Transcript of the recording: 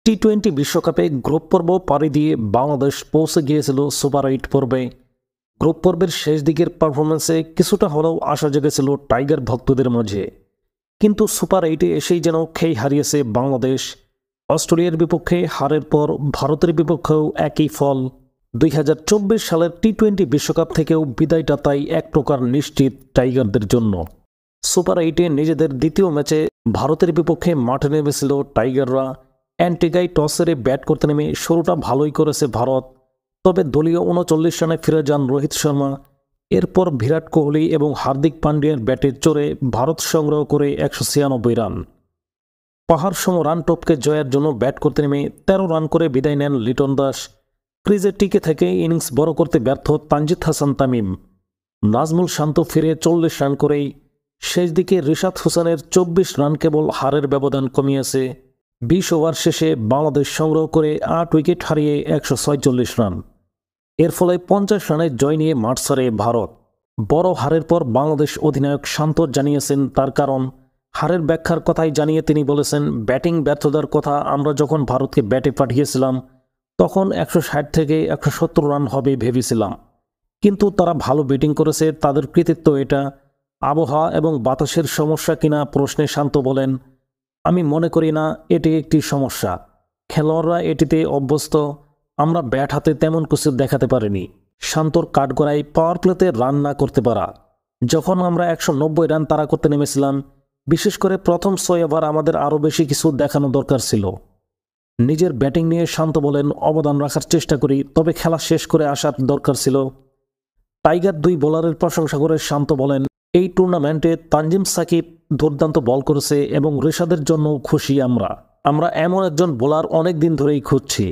টি-20 বিশ্বকাপে গ্রুপ পর্ব পাড়ি দিয়ে বাংলাদেশ পৌঁছে গিয়েছিল সুপার 8 পর্বে। গ্রুপ পর্বের শেষ দিকের পারফরমেন্সে কিছুটা হলেও আশা জেগেছিল টাইগার ভক্তদের মাঝে, কিন্তু সুপার 8-এ এসেই যেন খেই হারিয়েছে বাংলাদেশ। অস্ট্রেলিয়ার বিপক্ষে হারের পর ভারতের বিপক্ষেও একই ফল। 2024 সালের টি-20 বিশ্বকাপ থেকেও বিদায়টা তাই এক প্রকার নিশ্চিত টাইগারদের জন্য। সুপার 8-এ নিজেদের দ্বিতীয় ম্যাচে ভারতের বিপক্ষে মাঠে নেমেছিল টাইগাররা। অ্যান্টিগায় টস হেরে ব্যাট করতে নেমে শুরুটা ভালোই করেছে ভারত, তবে দলীয় 39 রানে ফিরে যান রোহিত শর্মা। এরপর বিরাট কোহলি এবং হার্দিক পান্ডিয়ার ব্যাটে চড়ে ভারত সংগ্রহ করে 196 রান। পাহাড়সম রান টপকে জয়ের জন্য ব্যাট করতে নেমে 13 রান করে বিদায় নেন লিটন দাস। ক্রিজে টিকে থেকে ইনিংস বড় করতে ব্যর্থ তানজিদ হাসান তামিম। নাজমুল শান্ত ফিরে 40 রান করেই শেষ দিকে রিশাদ হোসেনের 24 রান কেবল হারের ব্যবধান কমিয়েছে। 20 ওভার শেষে বাংলাদেশ সংগ্রহ করে 8 উইকেট হারিয়ে 146 রান। এর ফলে 50 রানের জয় নিয়ে মাঠ ছাড়ে ভারত। বড় হারের পর বাংলাদেশ অধিনায়ক শান্ত জানিয়েছেন তার কারণ। হারের ব্যাখ্যার কথাই জানিয়ে তিনি বলেছেন, ব্যাটিং ব্যর্থতার কথা আমরা যখন ভারতকে ব্যাটে পাঠিয়েছিলাম তখন 160 থেকে 170 রান হবে ভেবেছিলাম, কিন্তু তারা ভালো ব্যাটিং করেছে, তাদের কৃতিত্ব এটা। আবহাওয়া এবং বাতাসের সমস্যা কিনা প্রশ্নে শান্ত বলেন, আমি মনে করি না এটি একটি সমস্যা। খেলোয়াড়রা এটিতে অভ্যস্ত, আমরা ব্যাট হাতে তেমন কিছু দেখাতে পারিনি। শান্তর কাঠগড়ায় পাওয়ার প্লেতে রান না করতে পারা। যখন আমরা 190 রান তাড়া করতে নেমেছিলাম, বিশেষ করে প্রথম 6 ওভার আমাদের আরও বেশি কিছু দেখানো দরকার ছিল। নিজের ব্যাটিং নিয়ে শান্ত বলেন, অবদান রাখার চেষ্টা করি, তবে খেলা শেষ করে আসার দরকার ছিল। টাইগার 2 বোলারের প্রশংসা করে শান্ত বলেন, এই টুর্নামেন্টে তানজিম সাকিব দুর্দান্ত বল করেছে এবং রিশাদের জন্য খুশি আমরা এমন একজন বোলার অনেক দিন ধরেই খুঁজছি।